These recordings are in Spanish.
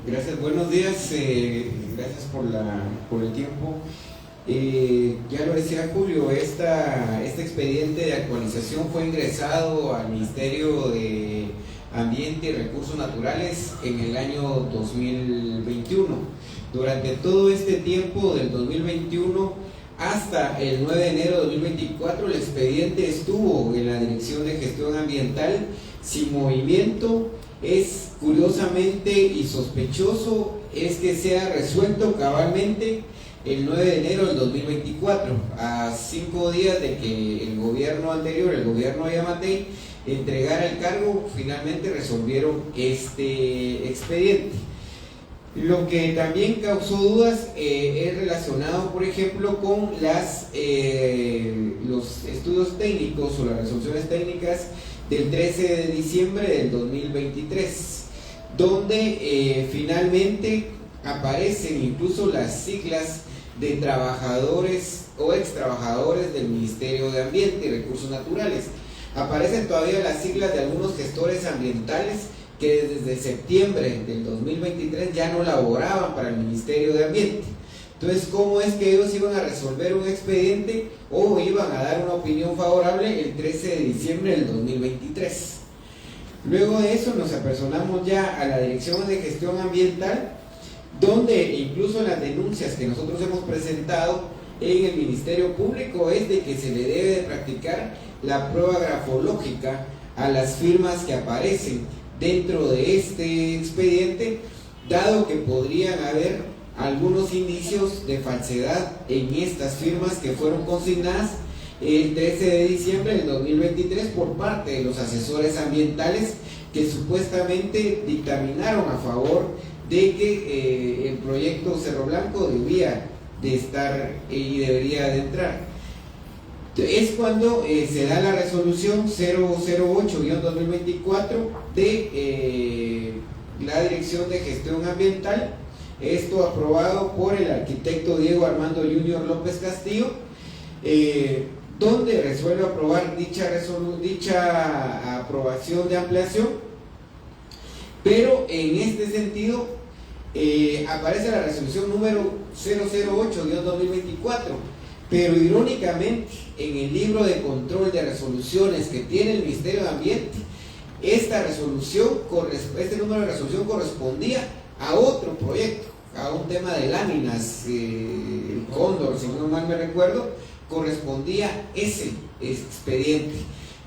Gracias, buenos días, gracias por el tiempo. Ya lo decía Julio, este expediente de actualización fue ingresado al Ministerio de Ambiente y Recursos Naturales en el año 2021. Durante todo este tiempo del 2021 hasta el 9 de enero de 2024, el expediente estuvo en la Dirección de Gestión Ambiental sin movimiento. Es curiosamente y sospechoso es que sea resuelto cabalmente el 9 de enero del 2024, a 5 días de que el gobierno anterior, el gobierno de Yamatei, entregara el cargo. Finalmente resolvieron este expediente. Lo que también causó dudas es relacionado, por ejemplo, con los estudios técnicos o las resoluciones técnicas del 13 de diciembre del 2023, donde finalmente aparecen incluso las siglas de trabajadores o ex trabajadores del Ministerio de Ambiente y Recursos Naturales. Aparecen todavía las siglas de algunos gestores ambientales que desde septiembre del 2023 ya no laboraban para el Ministerio de Ambiente. Entonces, ¿cómo es que ellos iban a resolver un expediente o iban a dar una opinión favorable el 13 de diciembre del 2023? Luego de eso nos apersonamos ya a la Dirección de Gestión Ambiental, donde incluso las denuncias que nosotros hemos presentado en el Ministerio Público es de que se le debe de practicar la prueba grafológica a las firmas que aparecen dentro de este expediente, dado que podrían haber algunos indicios de falsedad en estas firmas que fueron consignadas el 13 de diciembre del 2023 por parte de los asesores ambientales que supuestamente dictaminaron a favor de que el proyecto Cerro Blanco debía de estar y debería de entrar. Es cuando se da la resolución 008-2024 de la Dirección de Gestión Ambiental, esto aprobado por el arquitecto Diego Armando Junior López Castillo, donde resuelve aprobar dicha aprobación de ampliación. Pero en este sentido aparece la resolución número 008-2024, pero irónicamente en el libro de control de resoluciones que tiene el Ministerio de Ambiente, este número de resolución correspondía a otro proyecto, a un tema de láminas, el Cóndor, si no mal me recuerdo, correspondía ese expediente.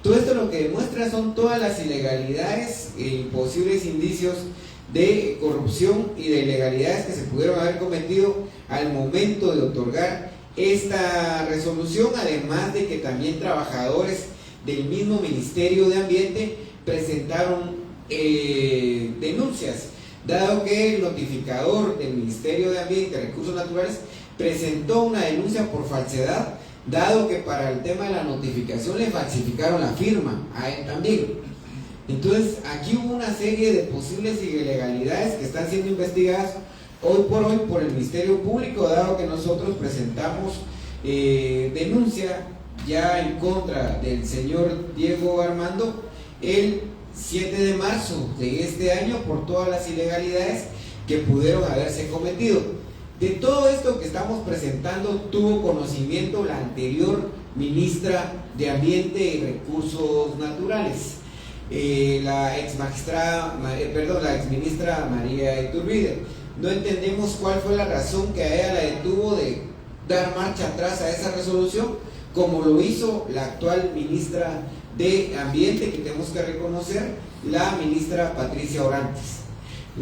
Todo esto lo que demuestra son todas las ilegalidades e posibles indicios de corrupción y de ilegalidades que se pudieron haber cometido al momento de otorgar esta resolución, además de que también trabajadores del mismo Ministerio de Ambiente presentaron denuncias, dado que el notificador del Ministerio de Ambiente y Recursos Naturales presentó una denuncia por falsedad, dado que para el tema de la notificación le falsificaron la firma a él también. Entonces aquí hubo una serie de posibles ilegalidades que están siendo investigadas hoy por el Ministerio Público, dado que nosotros presentamos denuncia ya en contra del señor Diego Armando el 7 de marzo de este año por todas las ilegalidades que pudieron haberse cometido. De todo esto que estamos presentando tuvo conocimiento la anterior ministra de Ambiente y Recursos Naturales, la ex ministra María Iturbide. No entendemos cuál fue la razón que a ella la detuvo de dar marcha atrás a esa resolución, como lo hizo la actual ministra de Ambiente, que tenemos que reconocer, la ministra Patricia Orantes.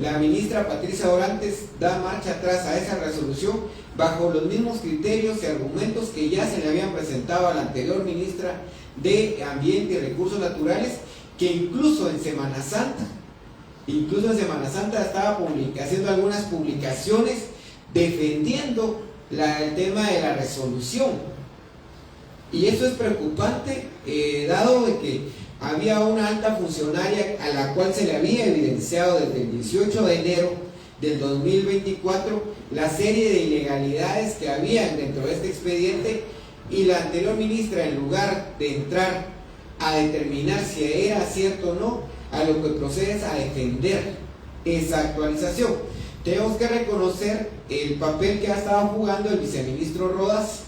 La ministra Patricia Orantes da marcha atrás a esa resolución bajo los mismos criterios y argumentos que ya se le habían presentado a la anterior ministra de Ambiente y Recursos Naturales, que incluso en Semana Santa estaba haciendo algunas publicaciones defendiendo el tema de la resolución. Y eso es preocupante, dado de que había una alta funcionaria a la cual se le había evidenciado desde el 18 de enero del 2024 la serie de ilegalidades que habían dentro de este expediente, y la anterior ministra, en lugar de entrar a determinar si era cierto o no, a lo que procede es a defender esa actualización. Tenemos que reconocer el papel que ha estado jugando el viceministro Rodas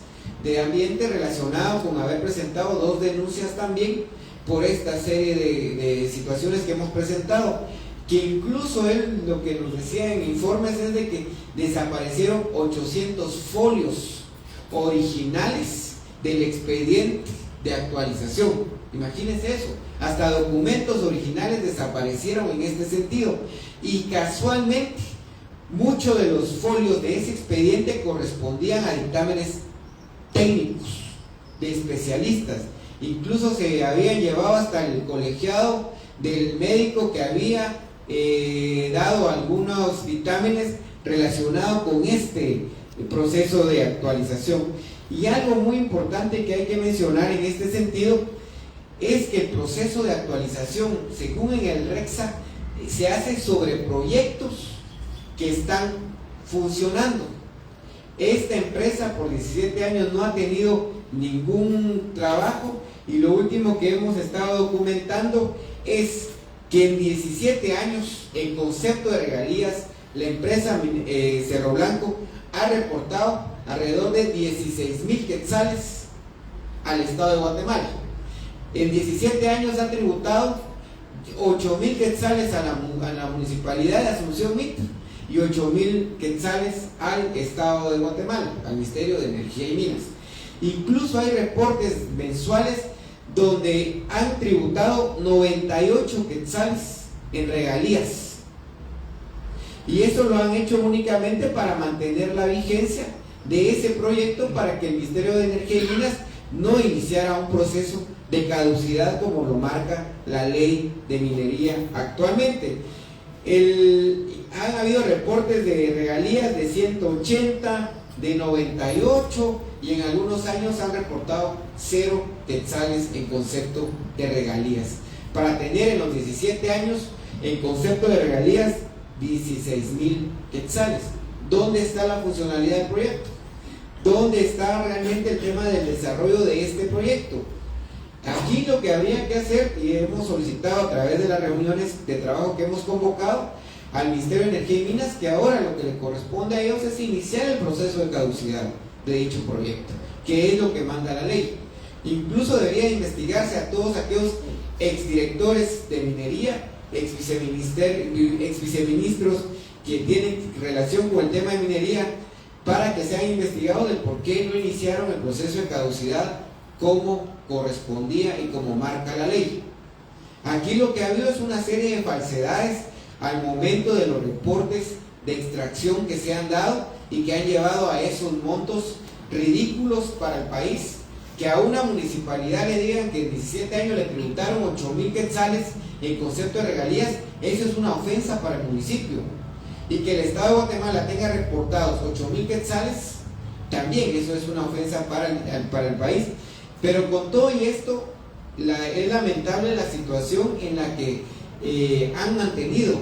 de Ambiente, relacionado con haber presentado 2 denuncias también por esta serie de situaciones que hemos presentado, que incluso él lo que nos decía en informes es de que desaparecieron 800 folios originales del expediente de actualización. Imagínense eso, hasta documentos originales desaparecieron en este sentido, y casualmente muchos de los folios de ese expediente correspondían a dictámenes técnicos de especialistas. Incluso se habían llevado hasta el colegiado del médico que había dado algunos dictámenes relacionados con este proceso de actualización. Y algo muy importante que hay que mencionar en este sentido es que el proceso de actualización, según en el REXA, se hace sobre proyectos que están funcionando. Esta empresa por 17 años no ha tenido ningún trabajo, y lo último que hemos estado documentando es que en 17 años, en concepto de regalías, la empresa Cerro Blanco ha reportado alrededor de 16,000 quetzales al Estado de Guatemala. En 17 años ha tributado 8,000 quetzales a la Municipalidad de Asunción Mita y 8,000 quetzales al Estado de Guatemala, al Ministerio de Energía y Minas. Incluso hay reportes mensuales donde han tributado 98 quetzales en regalías. Y eso lo han hecho únicamente para mantener la vigencia de ese proyecto, para que el Ministerio de Energía y Minas no iniciara un proceso de caducidad como lo marca la ley de minería actualmente. Han habido reportes de regalías de 180, de 98, y en algunos años han reportado 0 quetzales en concepto de regalías, para tener en los 17 años en concepto de regalías 16,000 quetzales. ¿Dónde está la funcionalidad del proyecto? ¿Dónde está realmente el tema del desarrollo de este proyecto? Aquí lo que habría que hacer, y hemos solicitado a través de las reuniones de trabajo que hemos convocado al Ministerio de Energía y Minas, que ahora lo que le corresponde a ellos es iniciar el proceso de caducidad de dicho proyecto, que es lo que manda la ley. Incluso debería investigarse a todos aquellos exdirectores de minería, ex viceministros que tienen relación con el tema de minería, para que sean investigados del por qué no iniciaron el proceso de caducidad como correspondía y como marca la ley. Aquí lo que ha habido es una serie de falsedades al momento de los reportes de extracción que se han dado y que han llevado a esos montos ridículos para el país. Que a una municipalidad le digan que en 17 años le tributaron 8,000 quetzales en concepto de regalías, eso es una ofensa para el municipio. Y que el Estado de Guatemala tenga reportados 8,000 quetzales, también eso es una ofensa para el país. Pero con todo y esto, es lamentable la situación en la que han mantenido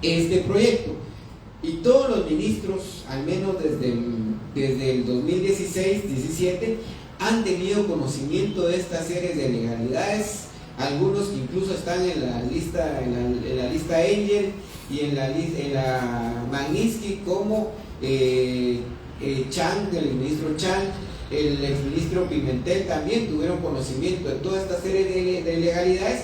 este proyecto. Y todos los ministros, al menos desde el 2016-17, han tenido conocimiento de esta serie de ilegalidades, algunos que incluso están en la lista Angel y en la Magnitsky, como Chan, el ministro Chan, el exministro Pimentel, también tuvieron conocimiento de toda esta serie de ilegalidades,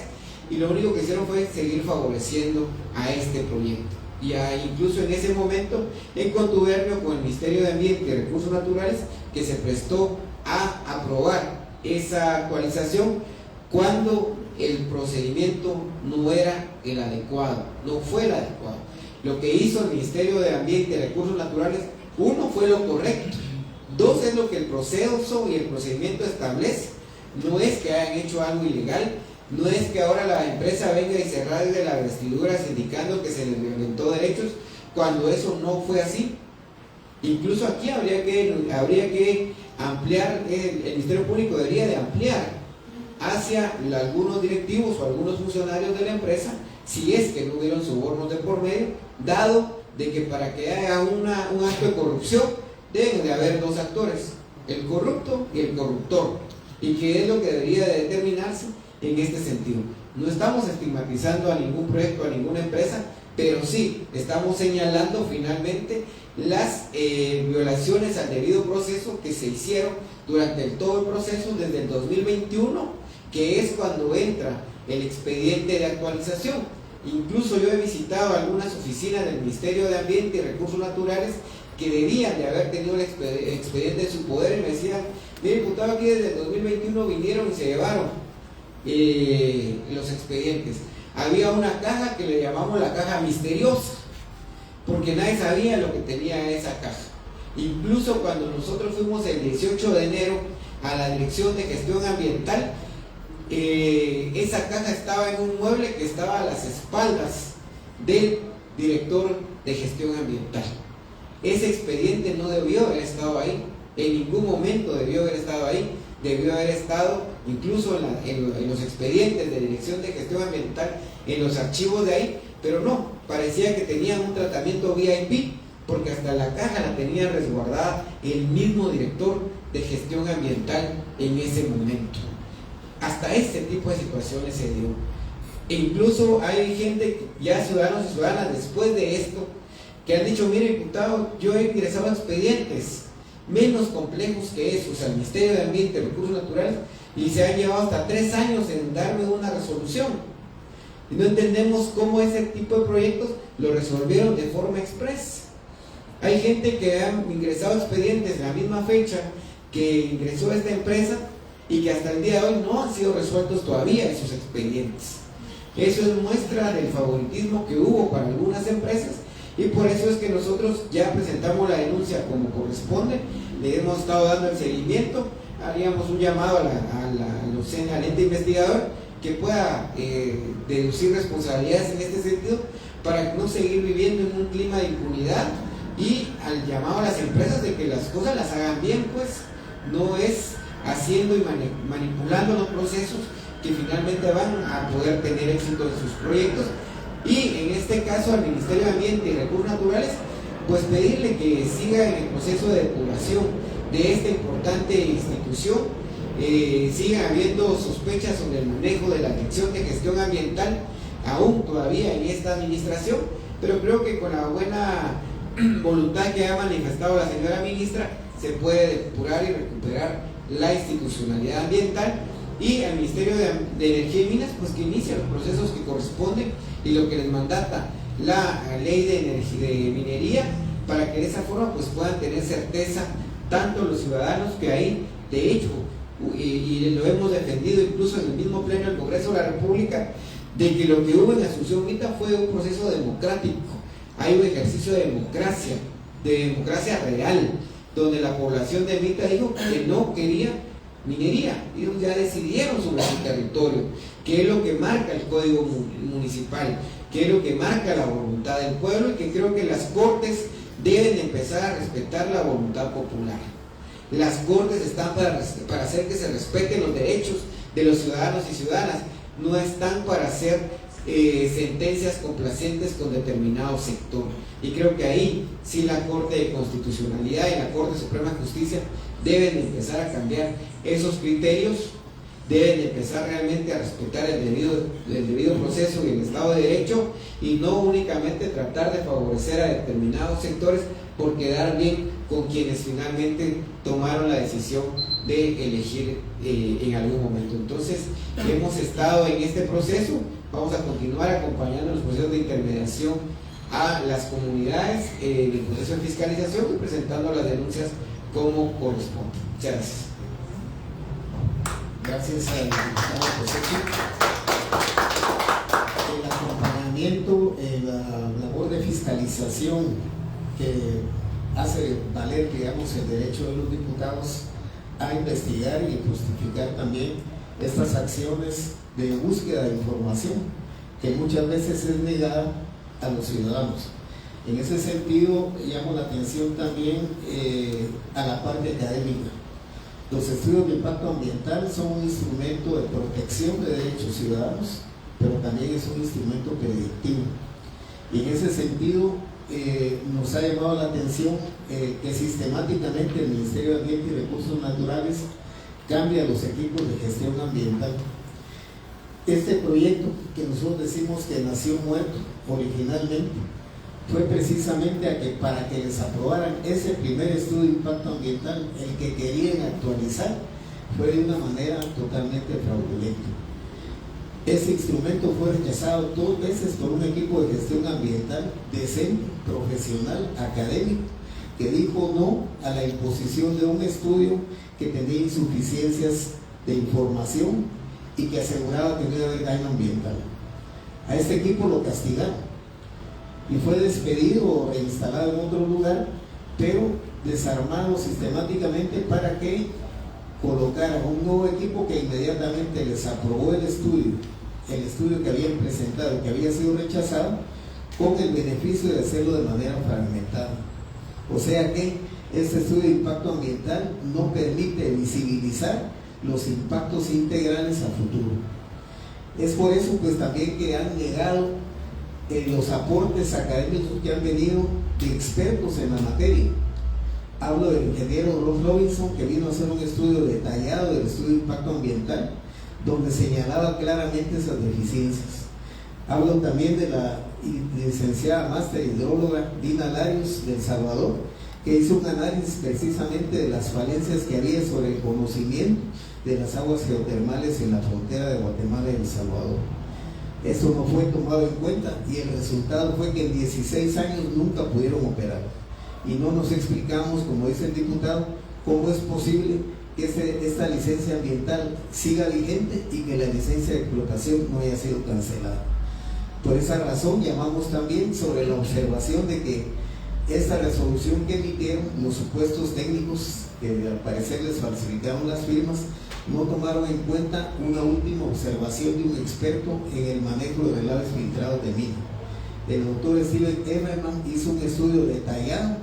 y lo único que hicieron fue seguir favoreciendo a este proyecto. Y incluso en ese momento, en contubernio con el Ministerio de Ambiente y Recursos Naturales, que se prestó a aprobar esa actualización cuando el procedimiento no era el adecuado, no fue el adecuado. Lo que hizo el Ministerio de Ambiente y Recursos Naturales, uno, fue lo correcto; dos, es lo que el proceso y el procedimiento establece. No es que hayan hecho algo ilegal, no es que ahora la empresa venga y se rasgue las vestiduras indicando que se les violentó derechos, cuando eso no fue así. Incluso aquí habría que ampliar, el Ministerio Público debería de ampliar hacia algunos directivos o algunos funcionarios de la empresa, si es que no hubieron sobornos de por medio, dado de que para que haya un acto de corrupción deben de haber dos actores, el corrupto y el corruptor, y que es lo que debería de determinarse en este sentido. No estamos estigmatizando a ningún proyecto, a ninguna empresa, pero sí, estamos señalando finalmente las violaciones al debido proceso que se hicieron durante todo el proceso desde el 2021, que es cuando entra el expediente de actualización. Incluso yo he visitado algunas oficinas del Ministerio de Ambiente y Recursos Naturales que debían de haber tenido el expediente en su poder y me decían: mire, diputado, aquí desde el 2021 vinieron y se llevaron los expedientes. Había una caja que le llamamos la caja misteriosa, porque nadie sabía lo que tenía esa caja. Incluso cuando nosotros fuimos el 18 de enero a la Dirección de Gestión Ambiental, esa caja estaba en un mueble que estaba a las espaldas del director de Gestión Ambiental. Ese expediente no debió haber estado ahí, en ningún momento debió haber estado ahí, debió haber estado incluso en los expedientes de Dirección de Gestión Ambiental, en los archivos de ahí, pero no, parecía que tenían un tratamiento VIP, porque hasta la caja la tenía resguardada el mismo director de Gestión Ambiental en ese momento. Hasta este tipo de situaciones se dio. E incluso hay gente, ya ciudadanos y ciudadanas, después de esto, que han dicho: mire, diputado, yo he ingresado expedientes menos complejos que esos al Ministerio de Ambiente y Recursos Naturales y se han llevado hasta 3 años en darme una resolución. Y no entendemos cómo ese tipo de proyectos lo resolvieron de forma express. Hay gente que ha ingresado expedientes en la misma fecha que ingresó esta empresa y que hasta el día de hoy no han sido resueltos todavía esos expedientes. Eso es muestra del favoritismo que hubo para algunas empresas, y por eso es que nosotros ya presentamos la denuncia como corresponde, le hemos estado dando el seguimiento, haríamos un llamado al ente investigador que pueda deducir responsabilidades en este sentido para no seguir viviendo en un clima de impunidad, y al llamado a las empresas de que las cosas las hagan bien, pues no es haciendo y manipulando los procesos que finalmente van a poder tener éxito en sus proyectos. Y en este caso al Ministerio de Ambiente y Recursos Naturales, pues pedirle que siga en el proceso de depuración de esta importante institución. Siga habiendo sospechas sobre el manejo de la Dirección de Gestión Ambiental aún todavía en esta administración, pero creo que con la buena voluntad que ha manifestado la señora ministra se puede depurar y recuperar la institucionalidad ambiental, y al Ministerio de Energía y Minas pues que inicie los procesos que corresponden y lo que les mandata la ley de minería, para que de esa forma pues puedan tener certeza tanto los ciudadanos, que ahí de hecho y lo hemos defendido incluso en el mismo pleno del Congreso de la República, de que lo que hubo en Asunción Mita fue un proceso democrático. Hay un ejercicio de democracia real, donde la población de Mita dijo que no quería minería. Ellos ya decidieron sobre su territorio, qué es lo que marca el Código Municipal, qué es lo que marca la voluntad del pueblo, y que creo que las Cortes deben empezar a respetar la voluntad popular. Las Cortes están para hacer que se respeten los derechos de los ciudadanos y ciudadanas, no están para hacer sentencias complacientes con determinado sector. Y creo que ahí sí la Corte de Constitucionalidad y la Corte Suprema de Justicia deben empezar a cambiar esos criterios, deben empezar realmente a respetar el debido proceso y el Estado de Derecho, y no únicamente tratar de favorecer a determinados sectores por quedar bien con quienes finalmente tomaron la decisión de elegir en algún momento. Entonces, hemos estado en este proceso, vamos a continuar acompañando los procesos de intermediación a las comunidades en el proceso de fiscalización y presentando las denuncias como corresponde. Muchas gracias. Gracias al diputado José. El acompañamiento, la labor de fiscalización que hace valer, digamos, el derecho de los diputados a investigar y justificar también estas acciones de búsqueda de información que muchas veces es negada a los ciudadanos. En ese sentido, llamo la atención también a la parte académica. Los estudios de impacto ambiental son un instrumento de protección de derechos ciudadanos, pero también es un instrumento predictivo. Y en ese sentido, nos ha llamado la atención que sistemáticamente el Ministerio de Ambiente y Recursos Naturales cambia los equipos de gestión ambiental. Este proyecto que nosotros decimos que nació muerto originalmente fue precisamente para que les aprobaran ese primer estudio de impacto ambiental, el que querían actualizar, fue de una manera totalmente fraudulenta. Ese instrumento fue rechazado 2 veces por un equipo de gestión ambiental decente, profesional, académico, que dijo no a la imposición de un estudio que tenía insuficiencias de información y que aseguraba que no iba a haber daño ambiental. A este equipo lo castigaron y fue despedido o reinstalado en otro lugar, pero desarmado sistemáticamente para que colocaran un nuevo equipo que inmediatamente les aprobó el estudio que habían presentado, que había sido rechazado, con el beneficio de hacerlo de manera fragmentada. O sea que este estudio de impacto ambiental no permite visibilizar los impactos integrales a futuro. Es por eso pues también que han negado los aportes académicos que han venido de expertos en la materia. Hablo del ingeniero Ross Robinson, que vino a hacer un estudio detallado del estudio de impacto ambiental, donde señalaba claramente esas deficiencias. Hablo también de la licenciada máster hidróloga Dina Larios de El Salvador, que hizo un análisis precisamente de las falencias que había sobre el conocimiento de las aguas geotermales en la frontera de Guatemala y El Salvador. Eso no fue tomado en cuenta y el resultado fue que en 16 años nunca pudieron operar. Y no nos explicamos, como dice el diputado, cómo es posible que esta licencia ambiental siga vigente y que la licencia de explotación no haya sido cancelada. Por esa razón llamamos también sobre la observación de que esta resolución que emitieron los supuestos técnicos, que al parecer les falsificaron las firmas, no tomaron en cuenta una última observación de un experto en el manejo de relaves filtrados de mina. El doctor Steven Emmerman hizo un estudio detallado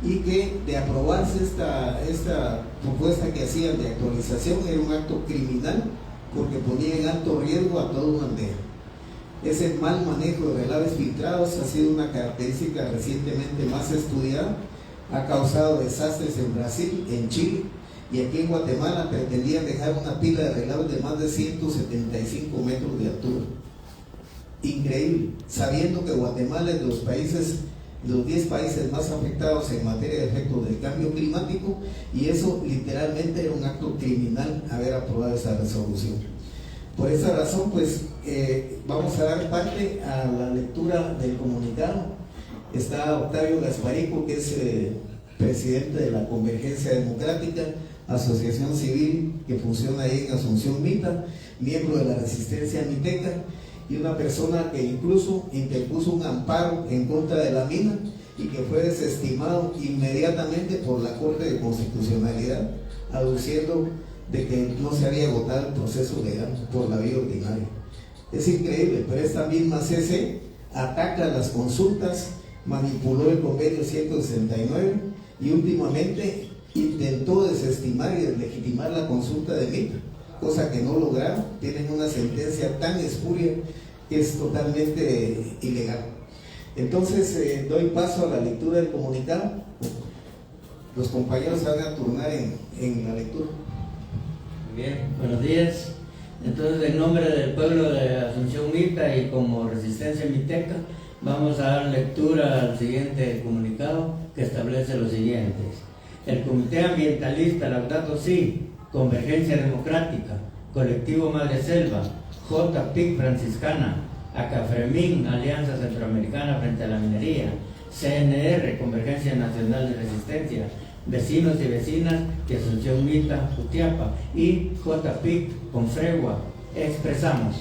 y que de aprobarse esta propuesta que hacían de actualización era un acto criminal porque ponía en alto riesgo a toda una aldea. Ese mal manejo de relaves filtrados ha sido una característica recientemente más estudiada, ha causado desastres en Brasil, en Chile, y aquí en Guatemala pretendían dejar una pila de relaves de más de 175 metros de altura. Increíble, sabiendo que Guatemala es de los 10 países más afectados en materia de efectos del cambio climático, y eso literalmente era un acto criminal haber aprobado esa resolución. Por esa razón, pues vamos a dar parte a la lectura del comunicado. Está Octavio Gasparico, que es presidente de la Convergencia Democrática, asociación civil que funciona ahí en Asunción Mita, miembro de la Resistencia Miteca, y una persona que incluso interpuso un amparo en contra de la mina y que fue desestimado inmediatamente por la Corte de Constitucionalidad, aduciendo de que no se había agotado el proceso legal por la vía ordinaria. Es increíble, pero esta misma CC ataca las consultas, manipuló el convenio 169 y últimamente intentó desestimar y deslegitimar la consulta de MITA, cosa que no lograron. Tienen una sentencia tan espuria que es totalmente ilegal. Entonces doy paso a la lectura del comunicado. Los compañeros se van a turnar en la lectura. Bien, buenos días. Entonces, en nombre del pueblo de Asunción Mita y como Resistencia Miteca, vamos a dar lectura al siguiente comunicado que establece lo siguiente. El Comité Ambientalista Laudato Si, Convergencia Democrática, Colectivo Madre Selva, JPIC Franciscana, ACAFREMIN, Alianza Centroamericana frente a la Minería, CNR, Convergencia Nacional de Resistencia, vecinos y vecinas de Asunción Mita, Jutiapa y JPIC Confregua, expresamos: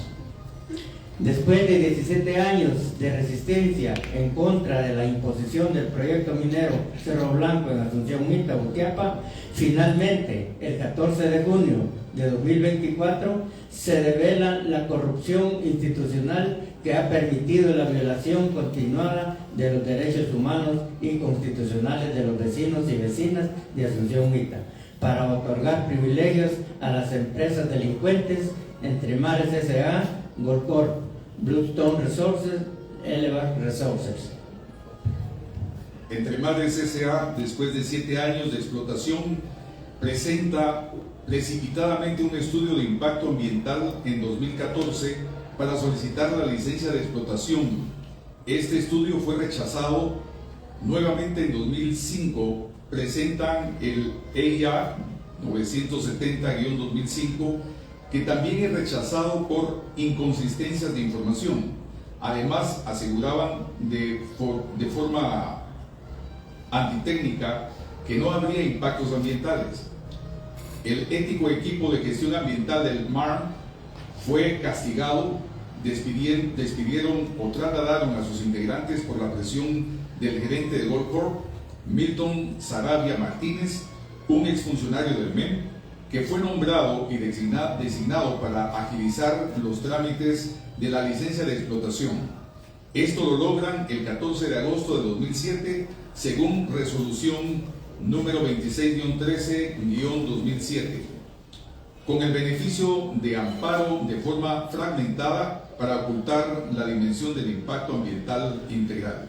después de 17 años de resistencia en contra de la imposición del proyecto minero Cerro Blanco en Asunción Mita, Jutiapa, finalmente, el 14 de junio de 2024, se devela la corrupción institucional que ha permitido la violación continuada de los derechos humanos y constitucionales de los vecinos y vecinas de Asunción Mita, para otorgar privilegios a las empresas delincuentes Entre Mares S.A., Goldcorp, Bluestone Resources, Elevar Resources. Entre Mares S.A., después de 7 años de explotación, presenta precipitadamente un estudio de impacto ambiental en 2014 para solicitar la licencia de explotación, Este estudio fue rechazado nuevamente en 2005. Presentan el EIA 970-2005, que también es rechazado por inconsistencias de información. Además, aseguraban de forma antitécnica que no habría impactos ambientales. El ético equipo de gestión ambiental del MARM fue castigado, despidieron o trasladaron a sus integrantes por la presión del gerente de Goldcorp, Milton Saravia Martínez, un exfuncionario del MEM, que fue nombrado y designado para agilizar los trámites de la licencia de explotación. Esto lo logran el 14 de agosto de 2007, según resolución número 26-13-2007, con el beneficio de amparo de forma fragmentada para ocultar la dimensión del impacto ambiental integral.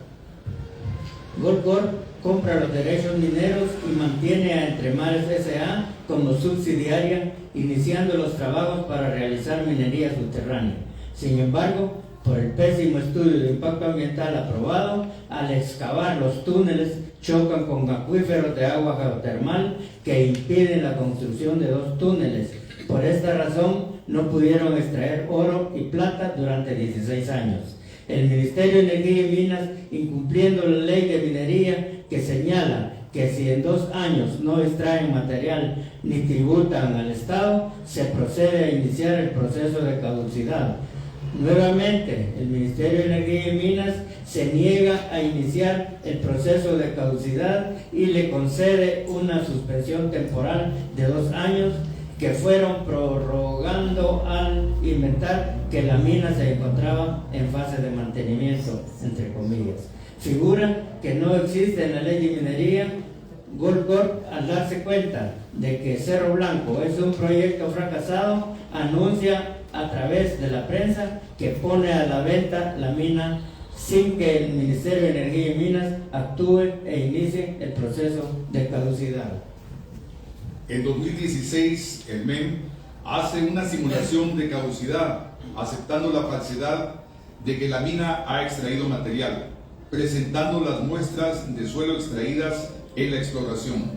Goldcorp compra los derechos mineros y mantiene a Entremares S.A. como subsidiaria, iniciando los trabajos para realizar minería subterránea. Sin embargo, por el pésimo estudio de impacto ambiental aprobado, al excavar los túneles chocan con acuíferos de agua geotermal que impiden la construcción de 2 túneles. Por esta razón, no pudieron extraer oro y plata durante 16 años. El Ministerio de Energía y Minas, incumpliendo la ley de minería que señala que si en 2 años no extraen material ni tributan al Estado, se procede a iniciar el proceso de caducidad. Nuevamente, el Ministerio de Energía y Minas se niega a iniciar el proceso de caducidad y le concede una suspensión temporal de 2 años que fueron prorrogando al inventar que la mina se encontraba en fase de mantenimiento, entre comillas. Figura que no existe en la ley de minería. Goldcorp, al darse cuenta de que Cerro Blanco es un proyecto fracasado, anuncia a través de la prensa que pone a la venta la mina sin que el Ministerio de Energía y Minas actúe e inicie el proceso de caducidad. En 2016, el MEM hace una simulación de caducidad, aceptando la falsedad de que la mina ha extraído material, presentando las muestras de suelo extraídas en la exploración.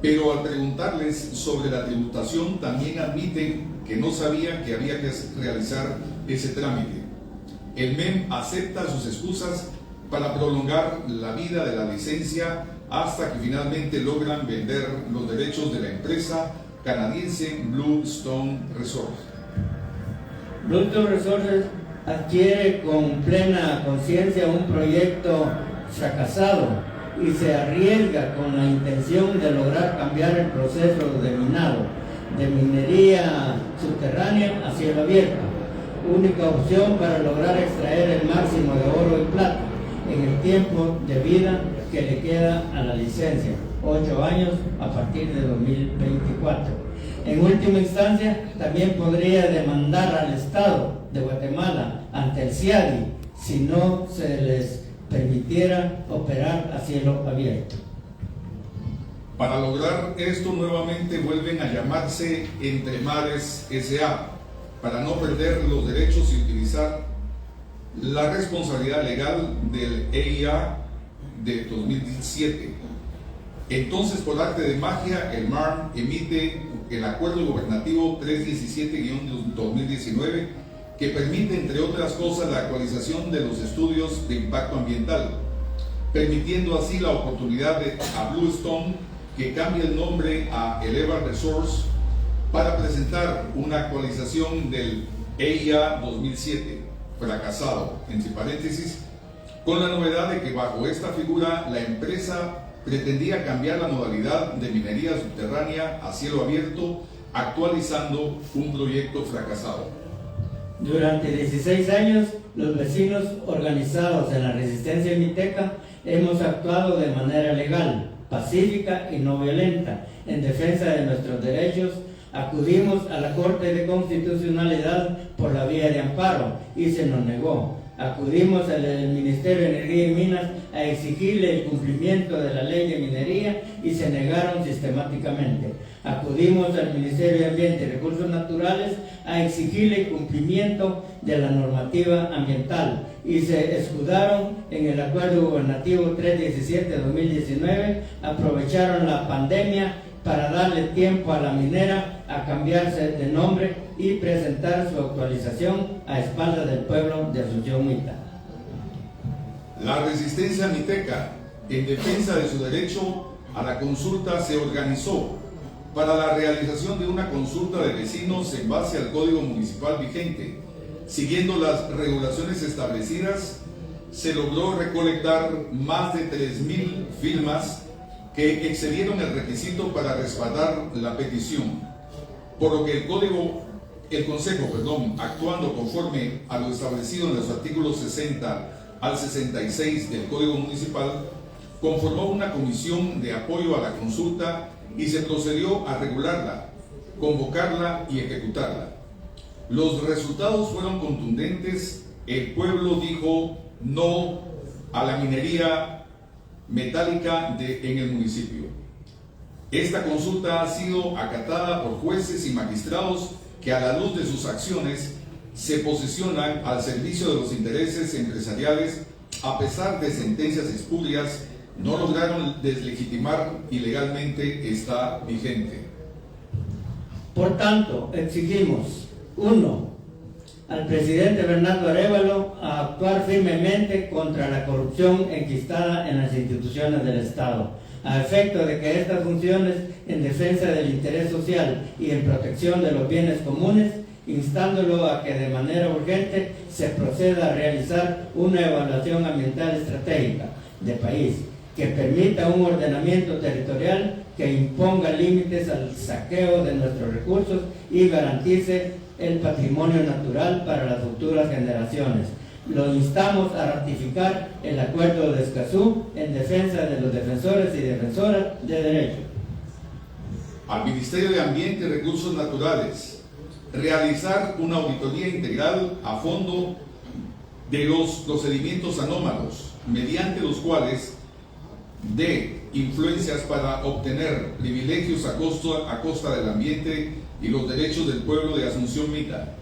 Pero al preguntarles sobre la tributación, también admiten que no sabían que había que realizar ese trámite. El MEM acepta sus excusas para prolongar la vida de la licencia hasta que finalmente logran vender los derechos de la empresa canadiense Bluestone Resources. Bluestone Resources adquiere con plena conciencia un proyecto fracasado y se arriesga con la intención de lograr cambiar el proceso de minado, de minería subterránea a cielo abierto, única opción para lograr extraer el máximo de oro y plata en el tiempo de vida que le queda a la licencia, 8 años a partir de 2024. En última instancia, también podría demandar al Estado de Guatemala ante el CIADI si no se les permitiera operar a cielo abierto. Para lograr esto, nuevamente vuelven a llamarse Entremares S.A. para no perder los derechos y utilizar la responsabilidad legal del EIA de 2007. Entonces, por arte de magia, el MARM emite el Acuerdo Gubernativo 317-2019, que permite, entre otras cosas, la actualización de los estudios de impacto ambiental, permitiendo así la oportunidad a Bluestone que cambie el nombre a Eleva Resource para presentar una actualización del EIA 2007, fracasado, entre paréntesis, con la novedad de que bajo esta figura la empresa pretendía cambiar la modalidad de minería subterránea a cielo abierto, actualizando un proyecto fracasado. Durante 16 años, los vecinos organizados en la resistencia mixteca hemos actuado de manera legal, pacífica y no violenta en defensa de nuestros derechos. Acudimos a la Corte de Constitucionalidad por la vía de amparo y se nos negó. Acudimos al Ministerio de Energía y Minas a exigirle el cumplimiento de la ley de minería y se negaron sistemáticamente. Acudimos al Ministerio de Ambiente y Recursos Naturales a exigirle el cumplimiento de la normativa ambiental y se escudaron en el Acuerdo Gubernativo 317 de 2019, aprovecharon la pandemia para darle tiempo a la minera a cambiarse de nombre y presentar su actualización a espaldas del pueblo de Asunción Mita. La resistencia miteca, en defensa de su derecho a la consulta, se organizó para la realización de una consulta de vecinos en base al Código Municipal vigente. Siguiendo las regulaciones establecidas, se logró recolectar más de 3.000 firmas que excedieron el requisito para respaldar la petición, por lo que el Consejo, actuando conforme a lo establecido en los artículos 60 al 66 del Código Municipal, conformó una comisión de apoyo a la consulta y se procedió a regularla, convocarla y ejecutarla. Los resultados fueron contundentes. El pueblo dijo no a la minería metálica en el municipio. Esta consulta ha sido acatada por jueces y magistrados que, a la luz de sus acciones, se posicionan al servicio de los intereses empresariales. A pesar de sentencias espurias, no lograron deslegitimar ilegalmente, está vigente. Por tanto, exigimos: 1. Al presidente Bernardo Arévalo a actuar firmemente contra la corrupción enquistada en las instituciones del Estado, a efecto de que estas funciones en defensa del interés social y en protección de los bienes comunes, instándolo a que de manera urgente se proceda a realizar una evaluación ambiental estratégica de país que permita un ordenamiento territorial que imponga límites al saqueo de nuestros recursos y garantice el patrimonio natural para las futuras generaciones. Lo instamos a ratificar el Acuerdo de Escazú en defensa de los defensores y defensoras de derecho. Al Ministerio de Ambiente y Recursos Naturales, realizar una auditoría integral a fondo de los procedimientos anómalos, mediante los cuales de influencias para obtener privilegios a costa del ambiente y los derechos del pueblo de Asunción Mita.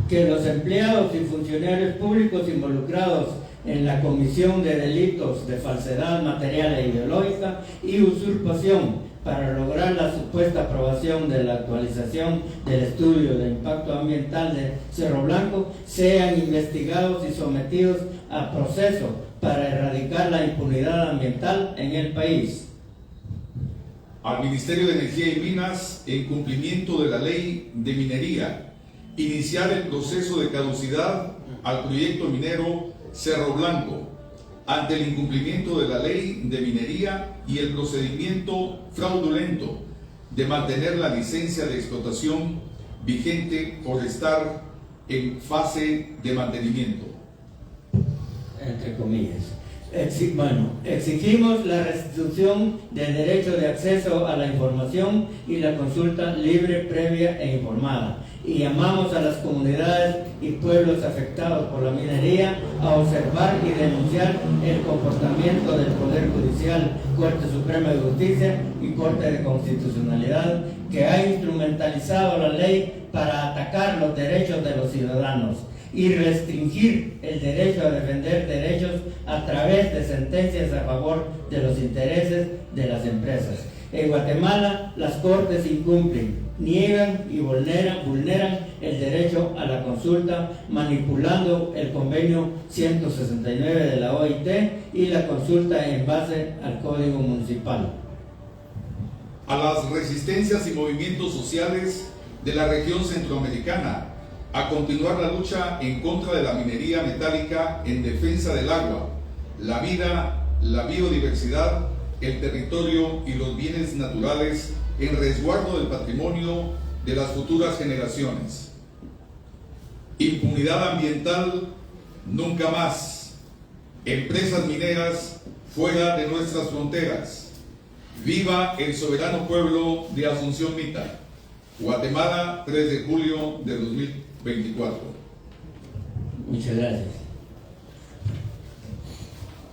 Que los empleados y funcionarios públicos involucrados en la comisión de delitos de falsedad material e ideológica y usurpación para lograr la supuesta aprobación de la actualización del estudio de impacto ambiental de Cerro Blanco sean investigados y sometidos a proceso para erradicar la impunidad ambiental en el país. Al Ministerio de Energía y Minas, en cumplimiento de la Ley de Minería, iniciar el proceso de caducidad al proyecto minero Cerro Blanco ante el incumplimiento de la Ley de Minería y el procedimiento fraudulento de mantener la licencia de explotación vigente por estar en fase de mantenimiento. Entre comillas. Exigimos la restitución del derecho de acceso a la información y la consulta libre, previa e informada. Y llamamos a las comunidades y pueblos afectados por la minería a observar y denunciar el comportamiento del Poder Judicial, Corte Suprema de Justicia y Corte de Constitucionalidad, que ha instrumentalizado la ley para atacar los derechos de los ciudadanos y restringir el derecho a defender derechos a través de sentencias a favor de los intereses de las empresas. En Guatemala, las Cortes incumplen, niegan y vulneran el derecho a la consulta, manipulando el convenio 169 de la OIT y la consulta en base al Código Municipal. A las resistencias y movimientos sociales de la región centroamericana, a continuar la lucha en contra de la minería metálica en defensa del agua, la vida, la biodiversidad, el territorio y los bienes naturales en resguardo del patrimonio de las futuras generaciones. Impunidad ambiental nunca más. Empresas mineras fuera de nuestras fronteras. Viva el soberano pueblo de Asunción Mita. Guatemala, 3 de julio de 2024. Muchas gracias.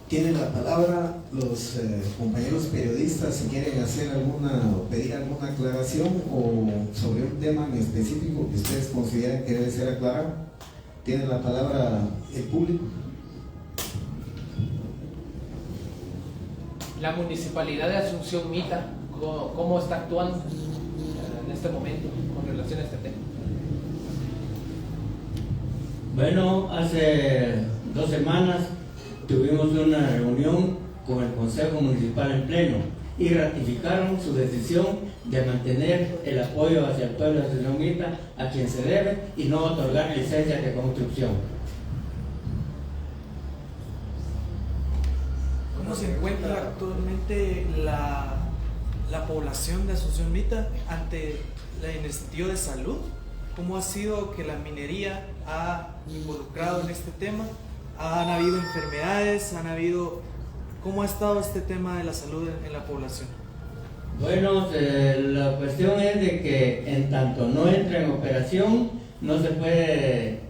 Tienen la palabra los compañeros periodistas si quieren hacer o pedir alguna aclaración o sobre un tema en específico que ustedes consideren que debe ser aclarado. Tiene la palabra el público. La municipalidad de Asunción Mita, ¿cómo está actuando en este momento con relación a este tema? Bueno, hace 2 semanas tuvimos una reunión con el Consejo Municipal en pleno y ratificaron su decisión de mantener el apoyo hacia el pueblo de Asunción Mita a quien se debe y no otorgar licencias de construcción. ¿Cómo se encuentra actualmente la población de Asunción Mita ante el sentido de salud? ¿Cómo ha sido que la minería ha involucrado en este tema? ¿Han habido enfermedades? ¿Cómo ha estado este tema de la salud en la población? Bueno, la cuestión es de que en tanto no entra en operación, no se puede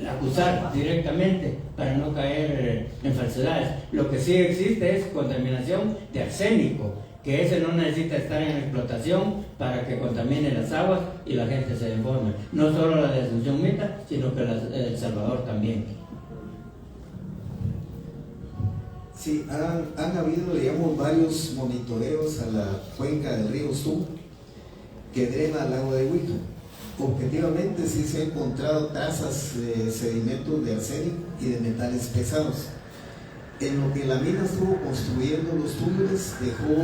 acusar directamente para no caer en falsedades. Lo que sí existe es contaminación de arsénico, que ese no necesita estar en explotación para que contamine las aguas y la gente se informe. No solo la de Asunción Mita, sino que la de El Salvador también. Sí, han habido, digamos, varios monitoreos a la cuenca del río Sum que drena al lago de Huija. Objetivamente sí se han encontrado trazas de sedimentos de arsénico y de metales pesados. En lo que la mina estuvo construyendo los túneles, dejó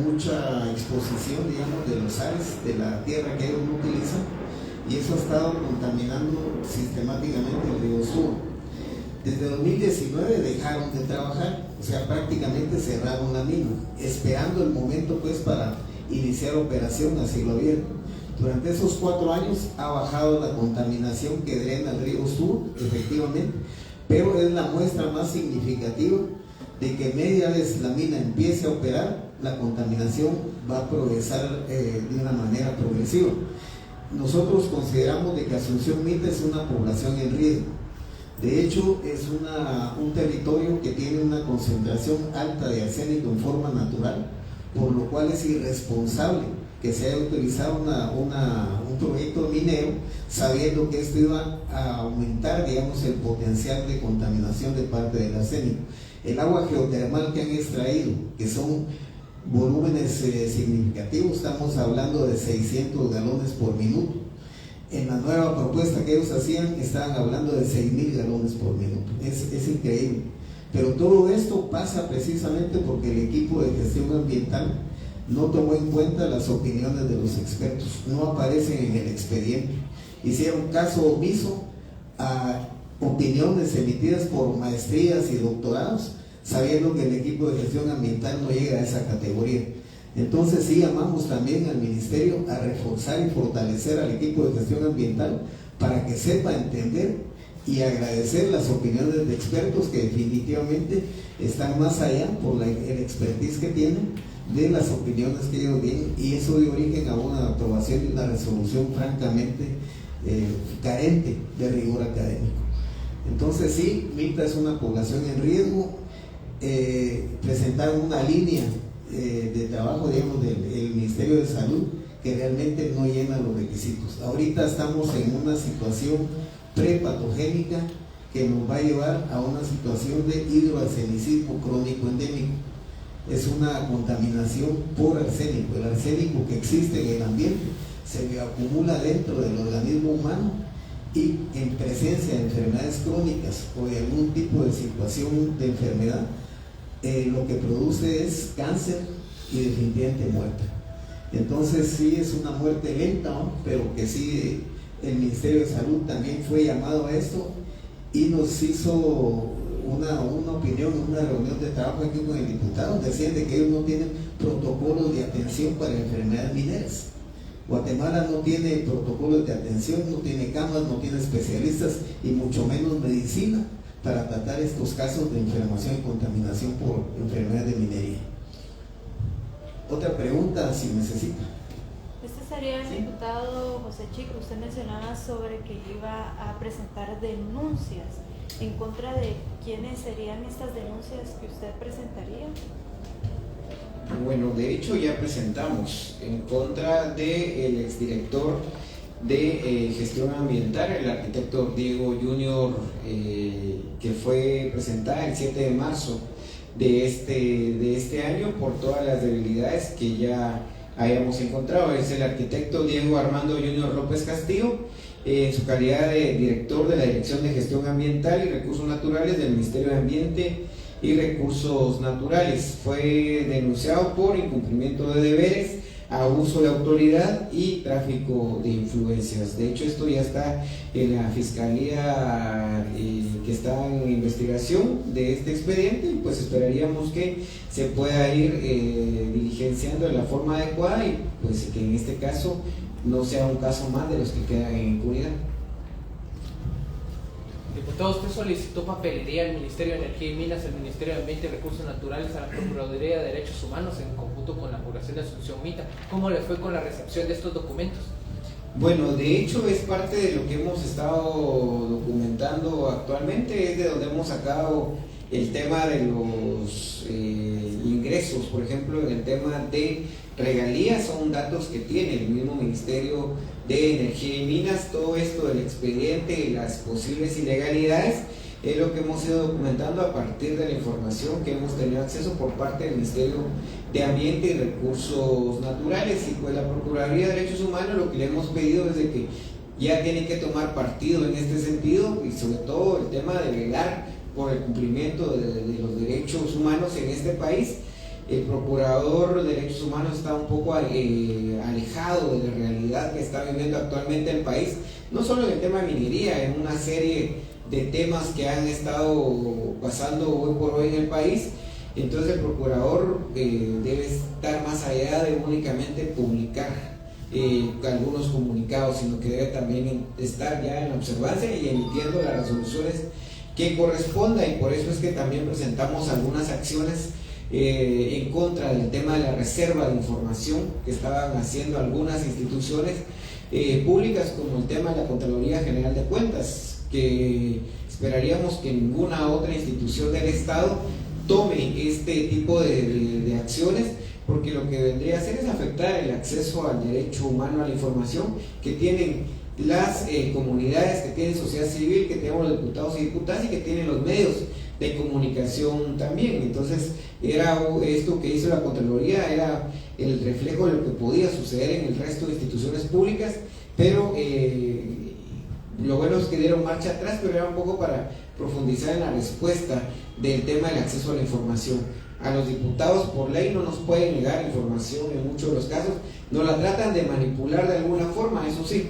mucha exposición, digamos, de los sales de la tierra que ellos no utilizan, y eso ha estado contaminando sistemáticamente el río Sur. Desde 2019 dejaron de trabajar, o sea, prácticamente cerraron la mina, esperando el momento pues para iniciar operación a cielo abierto. Durante esos 4 años ha bajado la contaminación que drena el río Sur, efectivamente, pero es la muestra más significativa de que media vez la mina empiece a operar, la contaminación va a progresar de una manera progresiva. Nosotros consideramos de que Asunción Mita es una población en riesgo. De hecho, es un territorio que tiene una concentración alta de arsénico en forma natural, por lo cual es irresponsable que se haya utilizado un proyecto minero sabiendo que esto iba a aumentar, digamos, el potencial de contaminación de parte del arsénico. El agua geotermal que han extraído, que son volúmenes significativos, estamos hablando de 600 galones por minuto. En la nueva propuesta que ellos hacían, estaban hablando de 6.000 galones por minuto. Es increíble. Pero todo esto pasa precisamente porque el equipo de gestión ambiental no tomó en cuenta las opiniones de los expertos, no aparecen en el expediente. Hicieron caso omiso a opiniones emitidas por maestrías y doctorados, sabiendo que el equipo de gestión ambiental no llega a esa categoría. Entonces sí llamamos también al ministerio a reforzar y fortalecer al equipo de gestión ambiental para que sepa entender y agradecer las opiniones de expertos que definitivamente están más allá por el expertise que tienen de las opiniones que ellos tienen, y eso dio origen a una aprobación de una resolución francamente carente de rigor académico. Entonces sí, Mita es una población en riesgo. Presentaron una línea de trabajo, digamos, del Ministerio de Salud que realmente no llena los requisitos. Ahorita estamos en una situación prepatogénica que nos va a llevar a una situación de hidroarsenicismo crónico endémico. Es una contaminación por arsénico. El arsénico que existe en el ambiente se acumula dentro del organismo humano y en presencia de enfermedades crónicas o de algún tipo de situación de enfermedad, lo que produce es cáncer y definitivamente muerte. Entonces sí es una muerte lenta, ¿no? Pero que sí el Ministerio de Salud también fue llamado a esto y nos hizo una opinión, una reunión de trabajo aquí con el diputado. Decían de que ellos no tienen protocolos de atención para enfermedades mineras. Guatemala no tiene protocolos de atención, no tiene camas, no tiene especialistas y mucho menos medicina para tratar estos casos de inflamación y contaminación por enfermedades de minería. Otra pregunta, si necesita. Este sería el diputado José Chico. Usted mencionaba sobre que iba a presentar denuncias. ¿En contra de quiénes serían estas denuncias que usted presentaría? Bueno, de hecho ya presentamos en contra del exdirector de gestión ambiental, el arquitecto Diego Junior, que fue presentada el 7 de marzo de este año por todas las debilidades que ya hayamos encontrado. Es el arquitecto Diego Armando Junior López Castillo, en su calidad de director de la Dirección de Gestión Ambiental y Recursos Naturales del Ministerio de Ambiente y Recursos Naturales. Fue denunciado por incumplimiento de deberes, abuso de autoridad y tráfico de influencias. De hecho, esto ya está en la Fiscalía que está en investigación de este expediente, y pues esperaríamos que se pueda ir diligenciando de la forma adecuada y pues que en este caso no sea un caso más de los que quedan en impunidad. Diputado, usted solicitó papelería al Ministerio de Energía y Minas, al Ministerio de Ambiente y Recursos Naturales, a la Procuraduría de Derechos Humanos en conjunto con la población de Asunción Mita. ¿Cómo le fue con la recepción de estos documentos? Bueno, de hecho es parte de lo que hemos estado documentando actualmente, es de donde hemos sacado el tema de los ingresos, por ejemplo, en el tema de regalías, son datos que tiene el mismo Ministerio de Energía y Minas. Todo esto del expediente y las posibles ilegalidades es lo que hemos ido documentando a partir de la información que hemos tenido acceso por parte del Ministerio de Ambiente y Recursos Naturales. Y pues la Procuraduría de Derechos Humanos lo que le hemos pedido es de que ya tiene que tomar partido en este sentido, y sobre todo el tema de velar por el cumplimiento de los derechos humanos en este país. El Procurador de Derechos Humanos está un poco alejado de la realidad que está viviendo actualmente el país, no solo en el tema de minería, en una serie de temas que han estado pasando hoy por hoy en el país. Entonces el Procurador debe estar más allá de únicamente publicar algunos comunicados, sino que debe también estar ya en la observancia y emitiendo las resoluciones que corresponda, y por eso es que también presentamos algunas acciones en contra del tema de la reserva de información que estaban haciendo algunas instituciones públicas, como el tema de la Contraloría General de Cuentas, que esperaríamos que ninguna otra institución del Estado tome este tipo de acciones, porque lo que vendría a hacer es afectar el acceso al derecho humano a la información que tienen las comunidades, que tienen sociedad civil, que tenemos los diputados y diputadas y que tienen los medios de comunicación también. Entonces era esto que hizo la Contraloría, era el reflejo de lo que podía suceder en el resto de instituciones públicas, pero lo bueno es que dieron marcha atrás, pero era un poco para profundizar en la respuesta del tema del acceso a la información. A los diputados por ley no nos pueden negar información en muchos de los casos, nos la tratan de manipular de alguna forma, eso sí,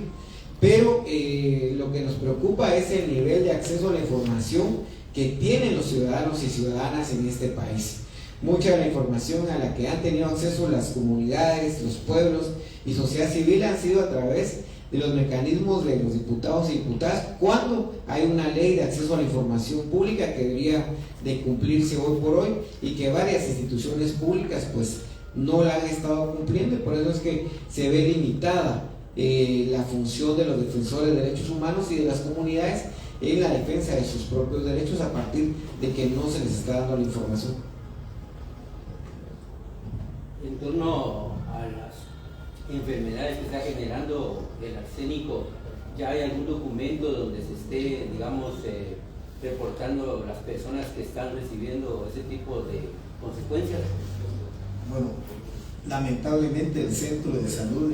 pero lo que nos preocupa es el nivel de acceso a la información que tienen los ciudadanos y ciudadanas en este país. Mucha de la información a la que han tenido acceso las comunidades, los pueblos y sociedad civil han sido a través de los mecanismos de los diputados y diputadas, cuando hay una ley de acceso a la información pública que debería de cumplirse hoy por hoy y que varias instituciones públicas pues no la han estado cumpliendo, y por eso es que se ve limitada la función de los defensores de derechos humanos y de las comunidades en la defensa de sus propios derechos a partir de que no se les está dando la información. En torno a las enfermedades que está generando el arsénico, ¿ya hay algún documento donde se esté, digamos, reportando las personas que están recibiendo ese tipo de consecuencias? Bueno, lamentablemente el Centro de Salud